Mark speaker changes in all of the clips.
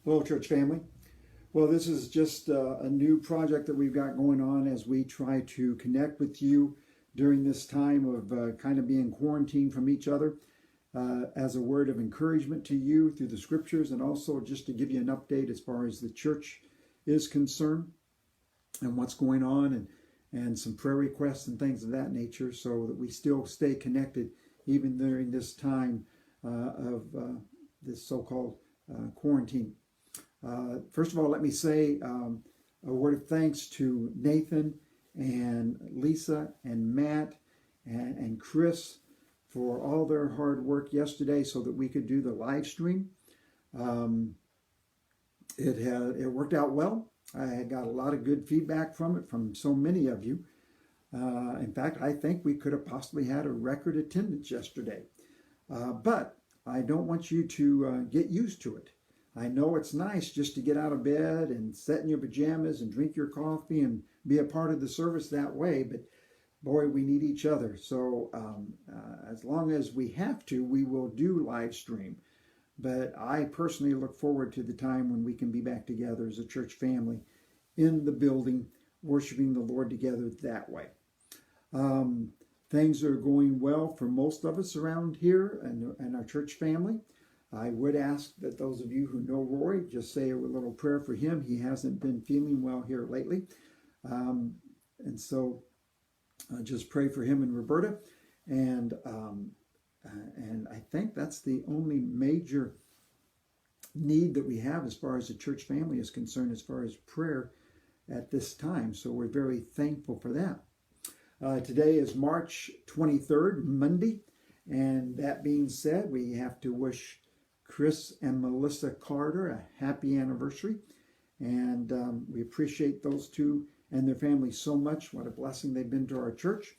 Speaker 1: Hello, church family. Well, this is just a new project that we've got going on as we try to connect with you during this time of kind of being quarantined from each other as a word of encouragement to you through the scriptures, and also just to give you an update as far as the church is concerned and what's going on, and some prayer requests and things of that nature, so that we still stay connected even during this time of this so-called quarantine. First of all, let me say a word of thanks to Nathan and Lisa and Matt and Chris for all their hard work yesterday so that we could do the live stream. It worked out well. I got a lot of good feedback from it from so many of you. In fact, I think we could have possibly had a record attendance yesterday. But I don't want you to get used to it. I know it's nice just to get out of bed and sit in your pajamas and drink your coffee and be a part of the service that way, but boy, we need each other. So as long as we have to, we will do live stream. But I personally look forward to the time when we can be back together as a church family in the building, worshiping the Lord together that way. Things are going well for most of us around here and our church family. I would ask that those of you who know Roy, just say a little prayer for him. He hasn't been feeling well here lately. And so just pray for him and Roberta. And I think that's the only major need that we have as far as the church family is concerned, as far as prayer at this time. So we're very thankful for that. Today is March 23rd, Monday. And that being said, we have to wish Chris and Melissa Carter a happy anniversary. And we appreciate those two and their family so much. What a blessing they've been to our church.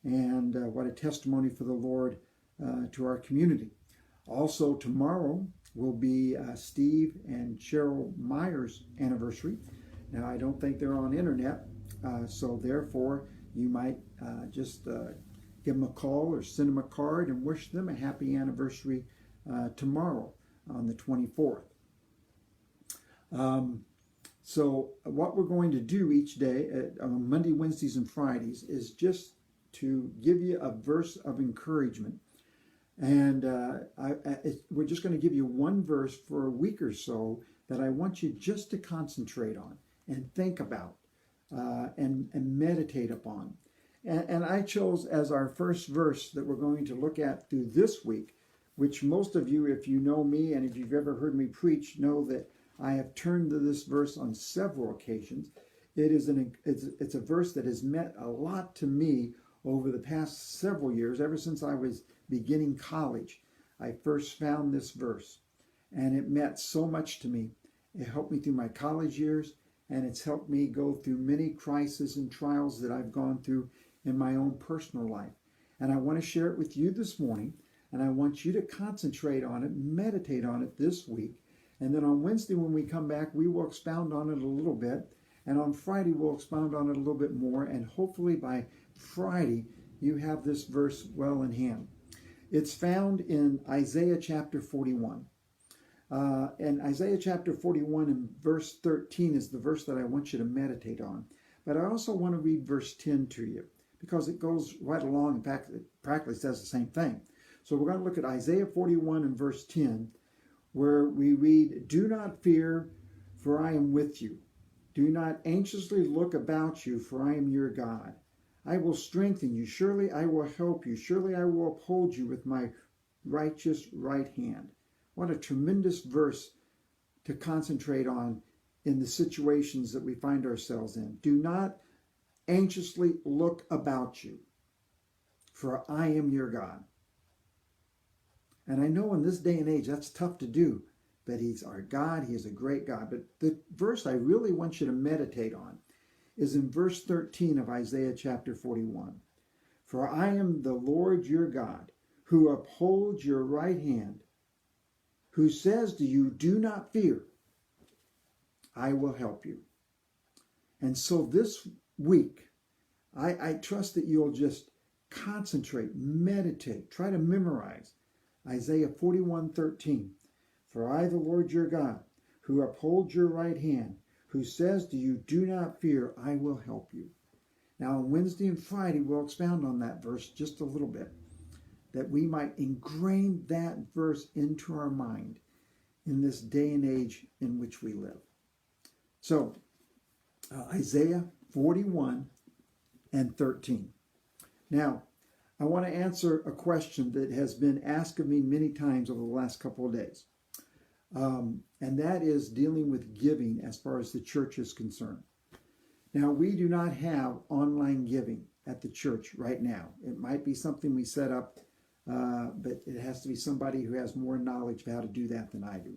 Speaker 1: And what a testimony for the Lord to our community. Also tomorrow will be Steve and Cheryl Meyer's anniversary. Now, I don't think they're on internet. So therefore, you might just give them a call or send them a card and wish them a happy anniversary tomorrow on the 24th. So what we're going to do each day on Monday, Wednesdays, and Fridays is just to give you a verse of encouragement. And we're just going to give you one verse for a week or so that I want you just to concentrate on and think about and meditate upon. And I chose as our first verse that we're going to look at through this week, which most of you, if you know me and if you've ever heard me preach, know that I have turned to this verse on several occasions. It's a verse that has meant a lot to me over the past several years, ever since I was beginning college. I first found this verse, and it meant so much to me. It helped me through my college years, and it's helped me go through many crises and trials that I've gone through in my own personal life. And I want to share it with you this morning, and I want you to concentrate on it, meditate on it this week. And then on Wednesday when we come back, we will expound on it a little bit. And on Friday, we'll expound on it a little bit more. And hopefully by Friday, you have this verse well in hand. It's found in Isaiah chapter 41. And Isaiah chapter 41 and verse 13 is the verse that I want you to meditate on. But I also want to read verse 10 to you, because it goes right along. In fact, it practically says the same thing. So we're going to look at Isaiah 41 and verse 10, where we read, "Do not fear, for I am with you. Do not anxiously look about you, for I am your God. I will strengthen you. Surely I will help you. Surely I will uphold you with my righteous right hand." What a tremendous verse to concentrate on in the situations that we find ourselves in. Do not anxiously look about you, for I am your God. And I know in this day and age that's tough to do, but he's our God. He is a great God. But the verse I really want you to meditate on is in verse 13 of Isaiah chapter 41. "For I am the Lord your God, who upholds your right hand, who says to you, do not fear, I will help you." And so this week, I trust that you'll just concentrate, meditate, try to memorize Isaiah 41:13. "For I, the Lord your God, who upholds your right hand, who says to you, do not fear, I will help you. Now on Wednesday and Friday, we'll expound on that verse just a little bit, that we might ingrain that verse into our mind in this day and age in which we live. So, Isaiah 41 and 13. Now, I want to answer a question that has been asked of me many times over the last couple of days. And that is dealing with giving as far as the church is concerned. Now, we do not have online giving at the church right now. It might be something we set up, but it has to be somebody who has more knowledge of how to do that than I do.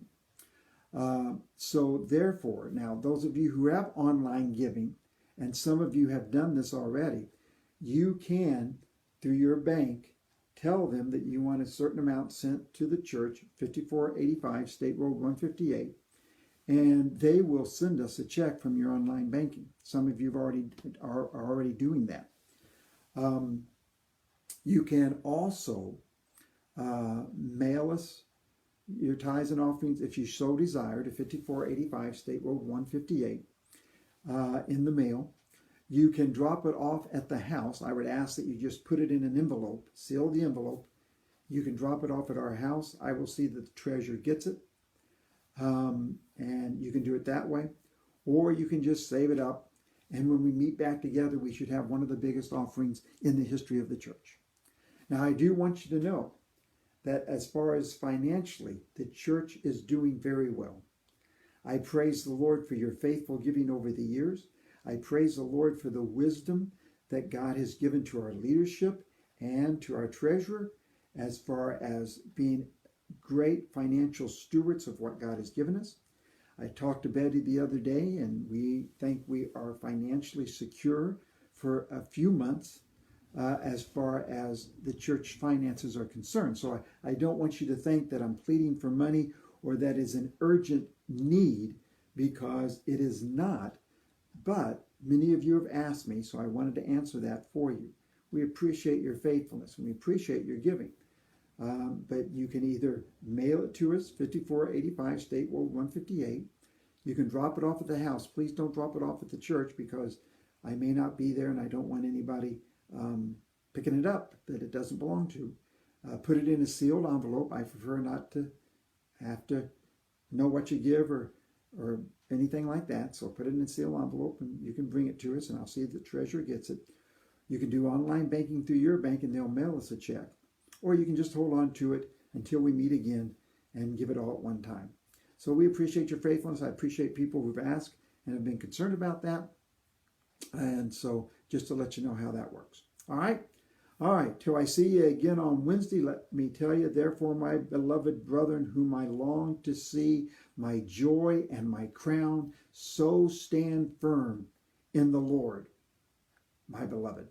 Speaker 1: So therefore, now those of you who have online giving, and some of you have done this already, you can, through your bank, tell them that you want a certain amount sent to the church, 5485 State Road 158, and they will send us a check from your online banking. Some of you are already doing that. You can also mail us your tithes and offerings, if you so desire, to 5485 State Road 158 in the mail. You can drop it off at the house. I would ask that you just put it in an envelope, seal the envelope. You can drop it off at our house. I will see that the treasurer gets it. And you can do it that way. Or you can just save it up. And when we meet back together, we should have one of the biggest offerings in the history of the church. Now, I do want you to know that as far as financially, the church is doing very well. I praise the Lord for your faithful giving over the years. I praise the Lord for the wisdom that God has given to our leadership and to our treasurer as far as being great financial stewards of what God has given us. I talked to Betty the other day, and we think we are financially secure for a few months as far as the church finances are concerned. So I don't want you to think that I'm pleading for money or that is an urgent need, because it is not. But many of you have asked me, so I wanted to answer that for you. We appreciate your faithfulness and we appreciate your giving. But you can either mail it to us, 5485 State Road 158. You can drop it off at the house. Please don't drop it off at the church, because I may not be there and I don't want anybody picking it up that it doesn't belong to. Put it in a sealed envelope. I prefer not to have to know what you give or anything like that. So put it in a sealed envelope and you can bring it to us and I'll see that the treasurer gets it. You can do online banking through your bank and they'll mail us a check. Or you can just hold on to it until we meet again and give it all at one time. So we appreciate your faithfulness. I appreciate people who've asked and have been concerned about that. And so just to let you know how that works. All right. All right. Till I see you again on Wednesday, let me tell you, therefore, my beloved brethren, whom I long to see, my joy and my crown, so stand firm in the Lord, my beloved.